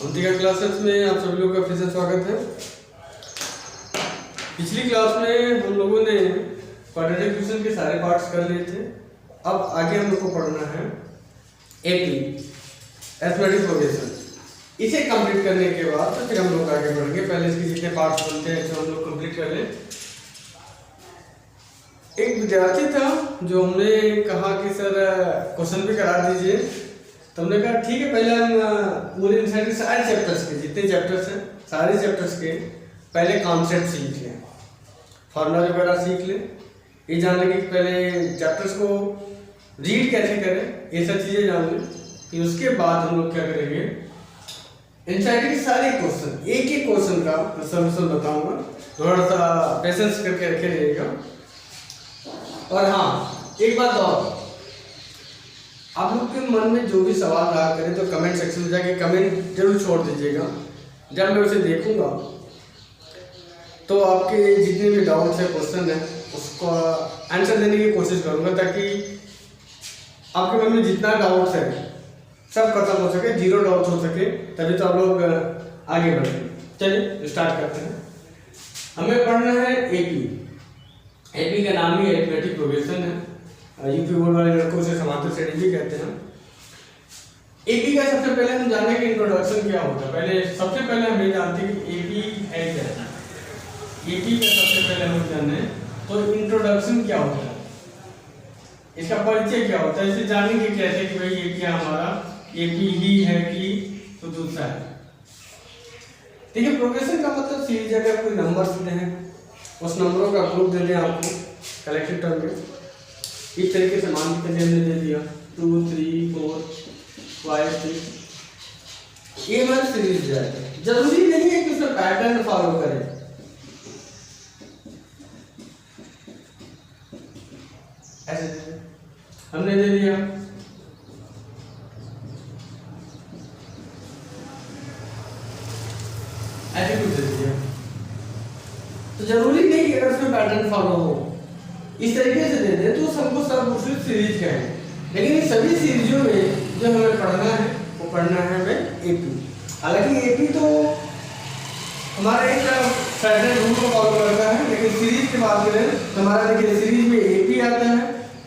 ओमतिका classes में आप सभी लोगों का फिर से स्वागत है। पिछली क्लास में हम लोगों ने क्वाड्रेटिक इक्वेशन के सारे पार्ट्स कर लिए थे। अब आगे हम लोग को पढ़ना है एपी, अरिथमेटिक प्रोग्रेशन। इसे कंप्लीट करने के बाद तो फिर हम लोग आगे बढ़ेंगे। पहले इसके जितने पार्ट्स बनते हैं तो हम लोग कंप्लीट कर लें। एक विद्यार्थी था जो हमने कहा कि सर क्वेश्चन भी करा दीजिए, तो हमने कहा ठीक है, पहले हम पूरे इनसाइड के सारे चैप्टर्स के जितने चैप्टर्स हैं सारे चैप्टर्स के पहले कॉन्सेप्ट सीख लें, फार्मूला वगैरह सीख लें, ये जान लें कि पहले चैप्टर्स को रीड कैसे करें, ये सब चीज़ें जान लें। फिर उसके बाद हम लोग क्या करेंगे, इनसाइड के सारे क्वेश्चन, एक एक क्वेश्चन का मैं सॉल्यूशन बताऊंगा, थोड़ा सा पेशेंस करके रखे रहिएगा। और हाँ, एक बात और, आप लोग के मन में जो भी सवाल रहा करें तो कमेंट सेक्शन में जाके कमेंट जरूर छोड़ दीजिएगा। जब मैं उसे देखूंगा तो आपके जितने भी डाउट्स है, क्वेश्चन है, उसको आंसर देने की कोशिश करूंगा ताकि आपके मन में जितना डाउट्स है सब खत्म हो सके, जीरो डाउट्स हो सके, तभी तो आप लोग आगे बढ़ेंगे। चलिए स्टार्ट करते हैं। हमें पढ़ना है एपी। एपी का नाम ही अरिथमेटिक प्रोग्रेशन है, यूपी बोर्ड वाले लड़कों से समांतर श्रेणी भी कहते हैं। एपी का सबसे पहले हम जाने कि इंट्रोडक्शन क्या होता है। पहले सबसे पहले हम ये जानते हैं कि एपी है क्या। एपी का सबसे पहले हम जाने तो इंट्रोडक्शन क्या होता है, इसका परिचय क्या होता है, इसे जानेंगे कैसे कि भाई ये क्या हमारा एपी ही है कि तो दूसरा है। देखिए, प्रोग्रेशन का मतलब सीरीज अगर कोई नंबर देते हैं उस नंबरों का ग्रुप दे दें आपको कलेक्टिव टर्म में, इस तरीके से मान के हमने दे दिया 2 3 4 5 6, ये हमारी सीरीज जाएगा। जरूरी नहीं है कि उसमें पैटर्न फॉलो करें। ऐसे हमने दे दिया ऐसे कुछ दे दिया, तो जरूरी नहीं कि अगर उसमें पैटर्न फॉलो हो, इस तरीके से दे दे तो सबको सब उसी सीरीज कहें। लेकिन इन सभी सीरीजों में जो हमें पढ़ना है वो पढ़ना है हमें एपी। हालांकि एपी तो हमारा एक पैटर्न रूल को फॉलो करता है, लेकिन सीरीज की बात करें तो हमारा देखिए सीरीज में एपी आता है,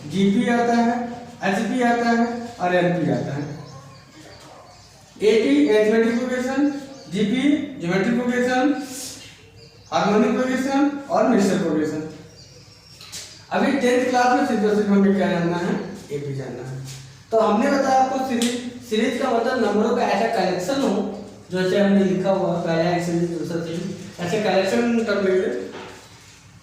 जीपी आता है, एचपी आता है और एनपी आता है। AP arithmetic progression, GP geometric progression, harmonic progression और मिक्सचर प्रोग्रेशन। अभी 10th क्लास में सिर्फ हमें क्या जानना है, एपी जानना है। तो हमने बताया आपको सीरीज का मतलब नंबरों का ऐसा कलेक्शन हो, जैसे हमने लिखा हुआ पहला एक सीरीज दूसरा सीरीज, ऐसे कलेक्शन टर्म लिखे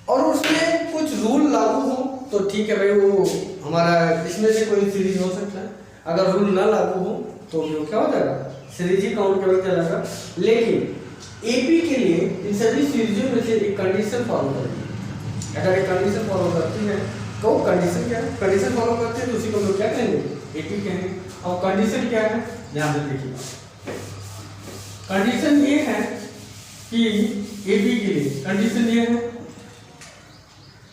और उसमें कुछ रूल लागू हो तो ठीक है भाई, वो हमारा इसमें से कोई सीरीज हो सकता है। अगर रूल ना लागू हो तो वो क्या हो जाएगा, सीरीज ही काउंट कर जाएगा। लेकिन एपी के लिए इन सभी सीरीजों में से एक कंडीशन फॉलो करेगी। अगर एक कंडीशन फॉलो करती है तो कंडीशन क्या है, कंडीशन फॉलो करते हैं तो उसी को हम लोग क्या कहेंगे, एपी कहेंगे। और कंडीशन क्या है, ध्यान से देखिए, कंडीशन ये है कि एपी के लिए कंडीशन ये है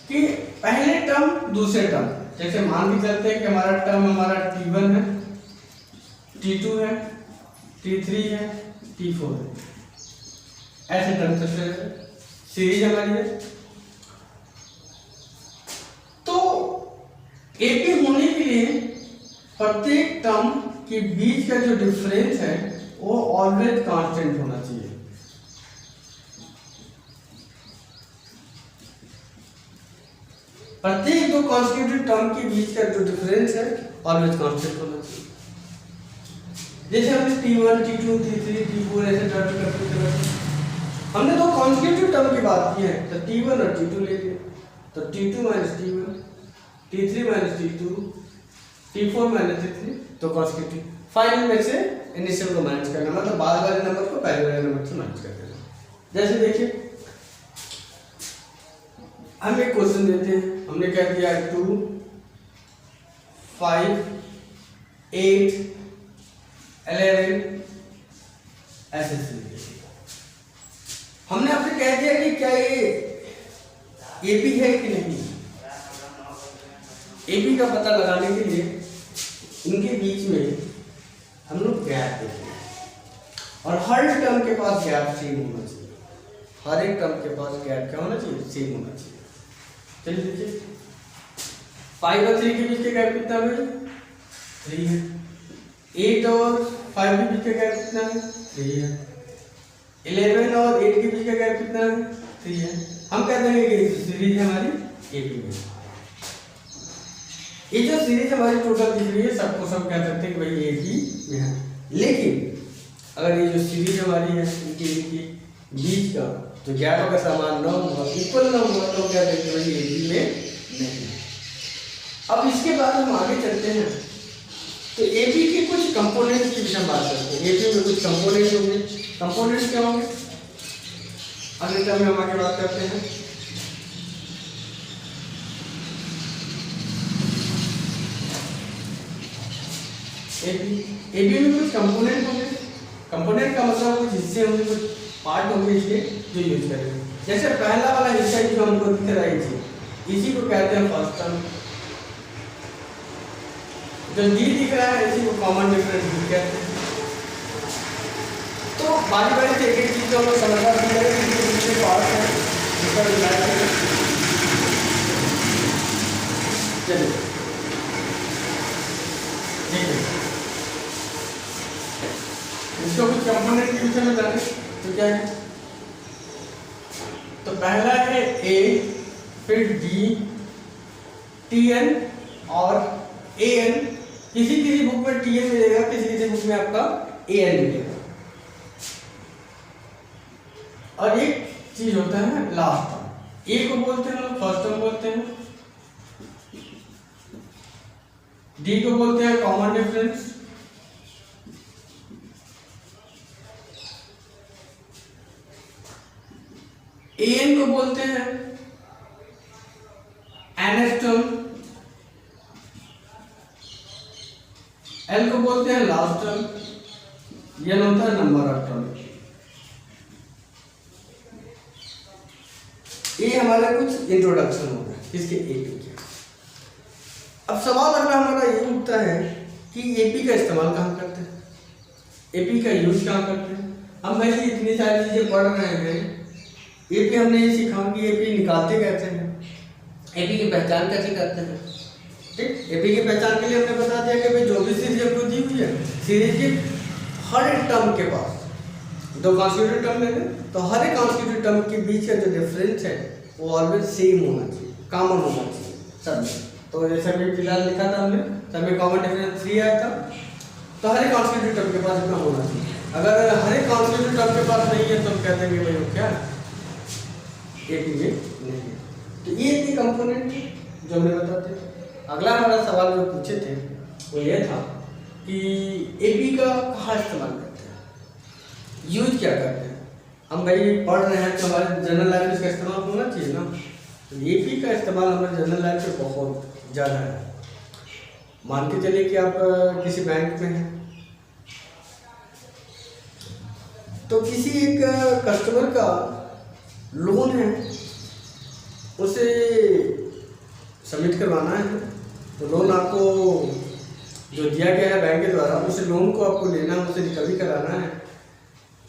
कि पहले टर्म दूसरे टर्म, जैसे मान के चलते हैं कि हमारा टर्म हमारा T1 है, T2 है, T3 है, T4 है, ऐसे टर्म से सीरीज हमारी है। तो एपी होने के लिए प्रत्येक टर्म के बीच का जो डिफरेंस है वो ऑलवेज कांस्टेंट होना चाहिए। प्रत्येक दो कॉन्स्टिट्यूटिव टर्म के बीच का जो डिफरेंस है ऑलवेज कांस्टेंट होना चाहिए। जैसे हमने T1, T2, T3, T4 ऐसे टर्म करते हमने दो कॉन्स्टिट्यूटिव टर्म की बात की है, तो T1 और T2 ले लिए, तो T2 minus T1, T3 minus T2, T4 minus T3, तो कॉन्स्टिट्यूटिव। फाइनल में से इनिशियल को माइनस करना, मतलब बाद वाले नंबर को पहले वाले नंबर से माइनस कर देना। जैसे देखिए, हम एक क्वेश्चन देते हैं, हमने क्या दिया 2 5 8 11 ऐसे हमने आपसे कह दिया कि क्या ये एपी है कि नहीं। एपी का पता लगाने के लिए इनके बीच में हम लोग गैप देते हैं। और हर टर्म के पास गैप सेम होना चाहिए, हर एक टर्म के पास गैप क्या होना चाहिए, सेम होना चाहिए। चलिए देखिए 5 और 3 के बीच का गैप कितना है, 3 है। 8 और 5 के बीच का गैप कितना है, 3 है। 11 और 8 के बीच का गैप कितना है, 3 है। हम कह देंगे कि सीरीज है हमारी एपी में। ये जो सीरीज हमारी टोटल दिख रही है सबको सब कह सकते हैं कि भाई एपी में है। लेकिन अगर ये जो सीरीज हमारी है इनके बीच का तो गैप अगर समान न हुआ, इक्वल न हुआ, तो क्या देखेंगे भाई एपी में नहीं। अब इसके बाद हम आगे चलते हैं तो एपी के कुछ कंपोनेंट्स की भी हम बात करते हैं। एपी में कुछ कंपोनेंट होंगे, कंपोनेंट्स क्या होंगे अगले टर्म में हम आगे बात करते हैं। एपी में कुछ कंपोनेंट होंगे, कंपोनेंट का मतलब कुछ हिस्से होंगे, कुछ पार्ट होंगे इसके जो यूज करेंगे। जैसे पहला वाला हिस्सा जो हमको दिख रहा है इसी को कहते हैं फर्स्ट टर्म। जो डी दिख रहा है इसी को कॉमन डिफरेंस डी कहते हैं। तो बारी बारी से एक एक चीज को हम समझना सीखेंगे कि कितने पार्ट हैं इसका डिजाइन करें। चलिए ठीक है, इसको कुछ कंपोनेंट के विषय में जाने तो क्या है। तो पहला है ए, फिर डी, टी एन और ए एन। किसी किसी बुक में टी एन मिलेगा, किसी किसी बुक में आपका ए एन मिलेगा। और एक चीज होता है लास्ट टर्म, ए को बोलते हैं हम फर्स्ट टर्म बोलते हैं, डी को बोलते हैं कॉमन डिफरेंस, ए एन को बोलते हैं nth टर्म, एल को बोलते हैं लास्ट टर्म, एन होता है नंबर ऑफ टर्म। ये हमारा कुछ इंट्रोडक्शन होगा इसके एपी के। अब सवाल अगला हमारा ये उठता है कि एपी का इस्तेमाल कहाँ करते हैं, एपी का यूज कहाँ करते हैं। हम भाई इतनी सारी चीजें पढ़ रहे हैं, एपी हमने ये सीखा कि एपी निकालते कैसे हैं, एपी की पहचान कैसे करते हैं। ठीक, एपी की पहचान के लिए हमने बता दिया कि भाई जो भी सीरीज हमको दी हुई है, सीरीज के हर एक टर्म के पास दो कॉन्स्टिट्यूटिव टर्म लेंगे तो हर एक कॉन्स्टिट्यूटिव टर्म के बीच का जो डिफरेंस है वो ऑलवेज सेम होना चाहिए, कॉमन होना चाहिए सब में। तो जैसे अभी फिलहाल लिखा था हमने, सब में कॉमन डिफरेंस 3 आया था। तो हर एक कॉन्स्टिट्यूटिव टर्म के पास इतना होना चाहिए। अगर हर एक कॉन्स्टिट्यूटिव टर्म के पास नहीं है तो हम कह देंगे भाई वो क्या एपी में नहीं है। तो ये इतनी कंपोनेंट जो हमने बताते हैं। अगला हमारा सवाल जो पूछे थे वो ये था कि एपी का कहाँ इस्तेमाल करते हैं, यूज क्या करते हैं। हम भाई पढ़ रहे हैं तो हमारे जनरल लाइफ में इसका इस्तेमाल होना चाहिए ना। तो एपी का इस्तेमाल हमारे जनरल लाइफ में बहुत ज़्यादा है। मान के चलिए कि आप किसी बैंक में हैं, तो किसी एक कस्टमर का लोन है, उसे सबमिट करवाना है। तो लोन आपको जो दिया गया है बैंक के द्वारा, उस लोन को आपको लेना है, उसे रिकवरी कराना है।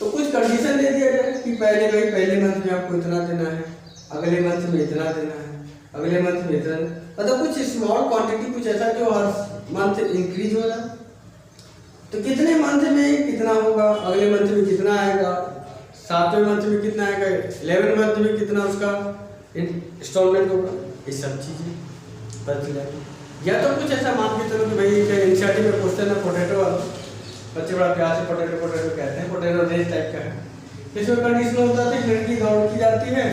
तो कुछ कंडीशन दे दिया जाए कि पहले मंथ में आपको इतना देना है, अगले मंथ में इतना देना है, अगले मंथ में इतना, मतलब कुछ स्मॉल क्वांटिटी, कुछ ऐसा जो हर मंथ इंक्रीज हो रहा है। तो कितने मंथ में कितना होगा, अगले मंथ में कितना आएगा, 7वें मंथ में कितना आएगा, 11वें मंथ में कितना उसका इंस्टॉलमेंट होगा, ये सब चीज़ें पता चलेगी। या तो कुछ ऐसा मान के चलो कि भाई एनसीईआरटी में क्वेश्चन है पोटैटो वाला, बच्चे बड़ा प्यार से पोटैटो पोटैटो कहते हैं, पोटैटो रेस टाइप का है। इसमें कंडीशन होता है कि लड़की दौड़ की जाती है,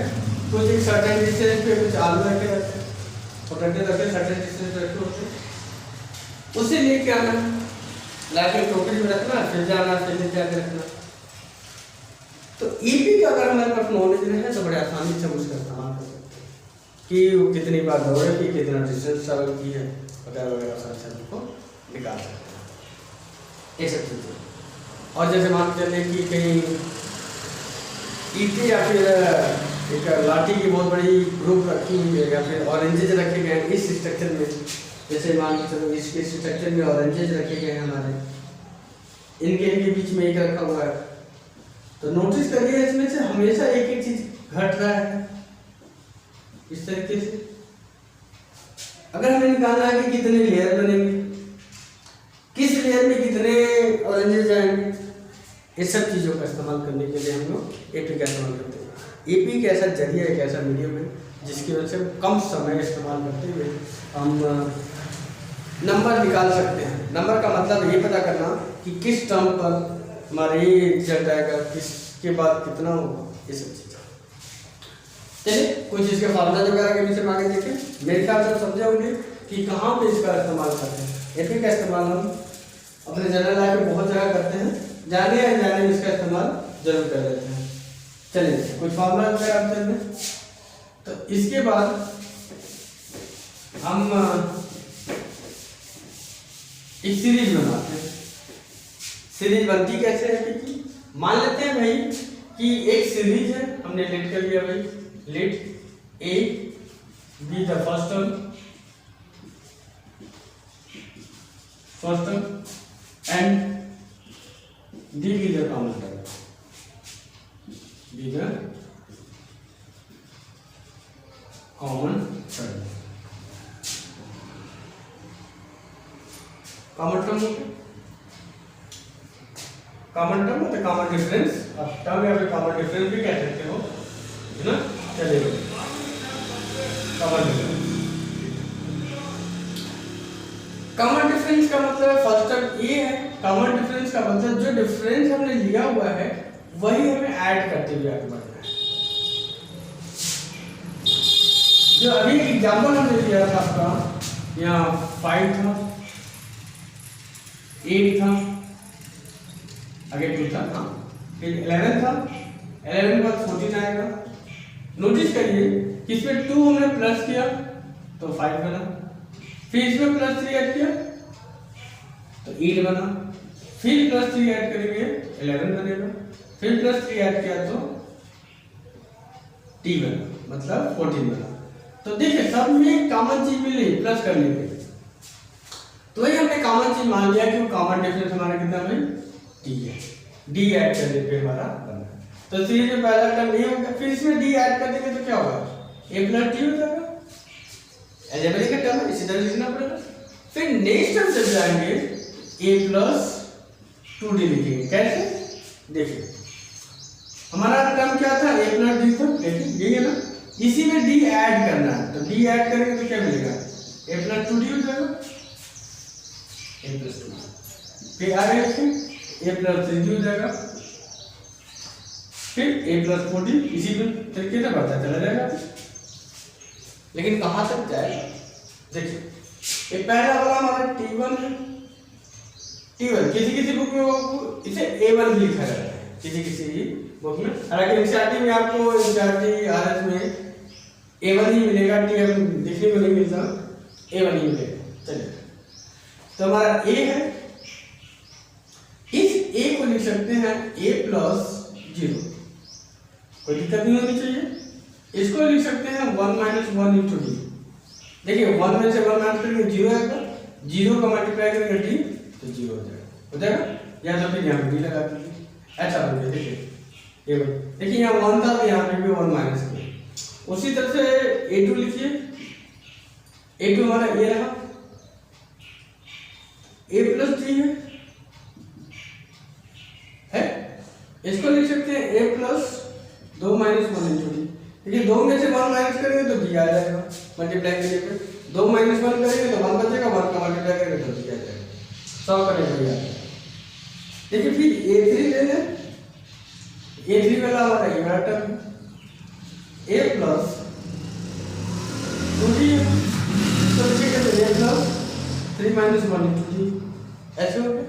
कुछ एक सर्टेन डिस्टेंस पे कुछ आलू रखे रहते हैं, पोटैटो रखे सर्टेन डिस्टेंस पे रखे होते हैं, उसे लेके आना, लाके टोकरी में रखना, फिर जाना, फिर लेके आके रखना। तो एपी का अगर हमारे पास नॉलेज रहे तो बड़े आसानी से हम उसका इस्तेमाल कर सकते हैं कि वो कितनी बार दौड़े की, कितना डिस्टेंस ट्रैवल की है, वगैरह वगैरह सारे सब को निकाल सकते हैं ये सब चीज़ें। और जैसे मान के चलिए कि कहीं ईंटें या फिर एक लाठी की बहुत बड़ी ग्रुप रखी हुई है, या फिर ऑरेंजेज रखे गए हैं इस स्ट्रक्चर में, जैसे मान के चलो इसके स्ट्रक्चर में ऑरेंजेज रखे गए हैं हमारे, इनके बीच में एक रखा हुआ है, तो नोटिस करिए इसमें से हमेशा एक एक चीज घट रहा है इस तरीके से। अगर हमें निकालना है कि कितने लेयर बनेंगे, किस लेयर में कितने ऑरेंजेस आएंगे, इस सब चीज़ों का इस्तेमाल करने के लिए हम लोग एपी का इस्तेमाल करते हैं। एपी एक ऐसा जरिया, एक ऐसा मीडियम है जिसकी वजह से कम समय इस्तेमाल करते हुए हम नंबर निकाल सकते हैं। नंबर का मतलब ये पता करना कि किस टर्म पर हमारा ये रिजल्ट आएगा, किसके बाद कितना होगा, ये सब चीज़ें। चलिए कुछ इसके फार्मूला वगैरह के विषय में आगे देखें। मेरे ख्याल से समझे होंगे कि कहाँ पे इसका इस्तेमाल करते हैं। एपी का इस्तेमाल हम अपने जनरल लाइफ में बहुत जगह करते हैं, जाने या जाने में इसका इस्तेमाल जरूर कर लेते हैं। चलिए कुछ फार्मूला वगैरह आते हैं। तो इसके बाद हम एक सीरीज बनाते हैं। सीरीज बनती कैसे है कि मान लेते हैं भाई कि एक सीरीज है, हमने लेट कर लिया भाई, let a be the first term and d be the common term, b the common term. Common term common term मतलब कॉमन डिफरेंस, अब टर्म या फिर कॉमन डिफरेंस भी कह सकते हो, है ना। चलिए कॉमन डिफरेंस, कॉमन डिफरेंस का मतलब फर्स्ट टर्म ए है। कॉमन डिफरेंस का मतलब जो डिफरेंस हमने लिया हुआ है वही हमें ऐड करते हुए आगे बढ़ना है। जो अभी एग्जांपल हमने लिया था आपका, यहाँ 5 था, 8 था, आगे 2 था, फिर 11 था, 11 के बाद 14 आएगा। नोटिस करिए कि इसमें 2 हमने प्लस किया तो 5 बना, फिर इसमें प्लस 3 ऐड किया तो 8 बना, फिर प्लस 3 ऐड करेंगे 11 बनेगा, फिर प्लस 3 ऐड किया तो टी बना, मतलब 14 बना। तो देखिए सब में कॉमन चीज मिली प्लस करने पे, तो वही हमने कॉमन चीज मान लिया कि कॉमन डिफरेंस हमारा कितना भाई डी है। डी ऐड करने पे हमारा बना। तो सीरीज में पहला टर्म ए होगा, फिर इसमें डी ऐड कर देंगे तो क्या होगा, ए प्लस डी हो जाएगा। अलजेब्रिक का टर्म है, इसी तरह लिखना पड़ेगा। फिर नेक्स्ट टर्म जब जाएंगे ए प्लस 2d लिखेंगे। कैसे, देखिए हमारा टर्म क्या था, ए प्लस डी था, देखिए यही है ना। इसी में डी ऐड करना है, तो डी ऐड करेंगे तो क्या मिलेगा, ए प्लस 2d हो जाएगा, ए प्लस 2। फिर आगे लिखें ए प्लस 3d हो जाएगा, फिर ए प्लस 4d, इसी तरीके से बढ़ता चला जाएगा। लेकिन कहाँ तक जाएगा, देखिए ये पहला वाला हमारा T1 है। T1 किसी किसी बुक में इसे A1 भी लिखा जाता है, किसी किसी बुक में। हालांकि एनसीईआरटी में आपको एनसीईआरटी आरएस में A1 ही मिलेगा, T1 देखने को नहीं मिलता, A1 ही मिलेगा। चलिए तो हमारा A है, इस A को लिख सकते हैं A प्लस 0, कोई दिक्कत नहीं होनी चाहिए। इसको लिख सकते हैं 1 माइनस 1 इंटू डी। देखिए 1 में से 1 माइनस करेंगे 0 आएगा, 0 का मल्टीप्लाई करेंगे डी तो 0 हो जाएगा, या तो फिर यहाँ पे डी लगा दीजिए, ऐसा बन गया। देखिए ये देखिए यहाँ 1 था तो यहाँ पे भी 1 माइनस किया। उसी तरह से A2 लिखिए, A2 हमारा ये रहा, A प्लस डी है, इसको लिख सकते हैं A plus 2 minus 1 into D. देखिए 2 में से 1 माइनस करेंगे तो डी आ जाएगा, मल्टीप्लाई करने पे 2 माइनस 1 करेंगे तो 1 बचेगा, 1 का मल्टीप्लाई करेंगे तो डी आ जाएगा, 100 करेंगे भैया। देखिए फिर A3 ले लें, A3 वाला हमारा ये वाला टर्म A प्लस 2d, तो लिखेंगे तो A plus 3 minus 1 into D, ऐसे हो गया।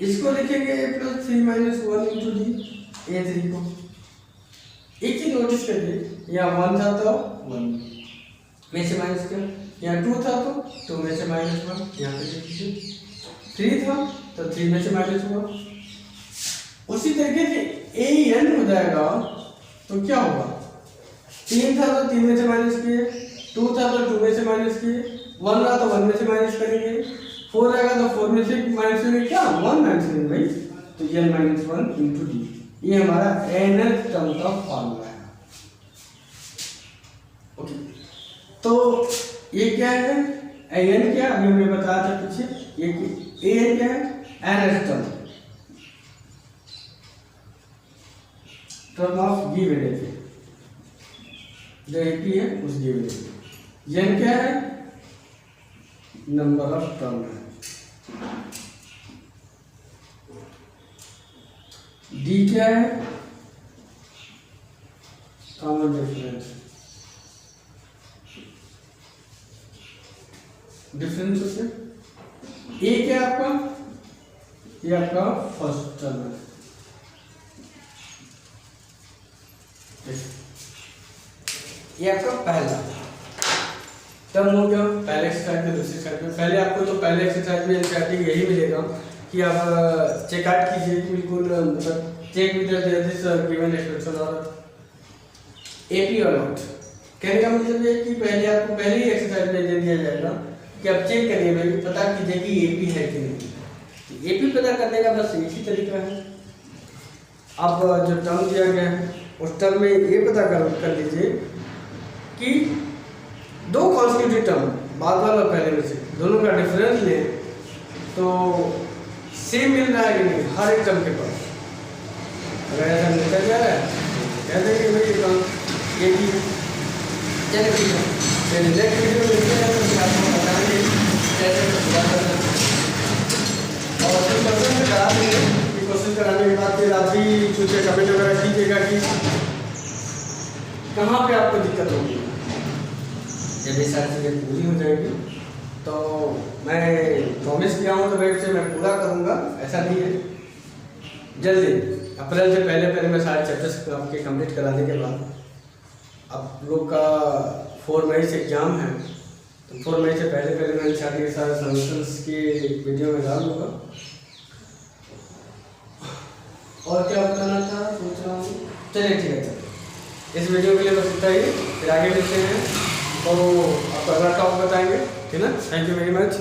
इसको लिखेंगे A plus 3 minus 1 into D, A3 को। एक चीज नोटिस करिए, यहाँ 1 था तो 1 में से माइनस किया, यहाँ 2 था तो 2 में से माइनस 1, यहाँ पे लिख दीजिए। 3 था तो 3 में से माइनस हुआ। उसी तरीके से an हो जाएगा तो क्या होगा, 3 था तो 3 में से माइनस किए, 2 था तो 2 में से माइनस किए, 1 रहा तो 1 में से माइनस करेंगे, 4 आएगा तो 4 में से माइनस करेंगे, क्या 1 माइनस करेंगे भाई, तो n माइनस 1 इंटू डी। ये हमारा nth टर्म का फॉर्मूला है। ओके, तो ये क्या है, an क्या अभी हमने बताया था पीछे, ये an क्या है, nth term of given AP, जो एपी है उस गिवन एपी। n क्या है, नंबर ऑफ टर्म है। d क्या है, कॉमन डिफरेंस, डिफरेंस होते। ए क्या है आपका, ये आपका फर्स्ट टर्म है। ये आपका पहला टर्म हो गया, पहले एक्सरसाइज में दूसरी एक्सरसाइज में। पहले आपको तो पहले एक्सरसाइज में एनसीईआरटी यही मिलेगा कि आप चेकआउट कीजिए, बिल्कुल मतलब check with this given expression और एपी और नॉट। कहने का मतलब ये कि पहले आपको पहले ही एक्सरसाइज में दे दिया जाएगा कि आप चेक करिए भाई, पता कीजिए कि एपी है कि नहीं। एपी पता करने का बस एक ही तरीका है, आप जो टर्म दिया गया है उस टर्म में ये पता कर लीजिए कि दो कॉन्स्टिट्यूटिव टर्म बाद वाला पहले में से दोनों का डिफरेंस लें तो सेम मिल रहा है कि नहीं हर एक टर्म के पास। अगर ऐसा निकल जा रहा है कह देंगे भाई ये भी चलिए ठीक है, चलिए नेक्स्ट वीडियो में मिलते हैं तो आपको बताएंगे कैसे पूरा करना है। और फिर क्वेश्चन में करा देंगे कि क्वेश्चन कराने के बाद फिर आप भी कुछ कमेंट वगैरह कीजिएगा कि कहाँ पे आपको दिक्कत होगी। जब ये सारी चीज़ें पूरी हो जाएगी तो मैं प्रॉमिस किया हूँ तो वेब से मैं पूरा करूँगा, ऐसा नहीं है। जल्दी अप्रैल से पहले मैं सारे चैप्टर्स आपके कंप्लीट कराने के बाद आप लोग का 4 मई से एग्ज़ाम है, तो 4 मई से पहले मैं सारे सॉल्यूशंस की वीडियो में डाल दूँगा। और क्या बताना था सोच रहा हूँ, चलिए ठीक है, चलिए इस वीडियो के लिए बस इतना ही, फिर आगे मिलते हैं तो आपको अगला टॉपिक बताएंगे, ठीक है ना। Thank you very much.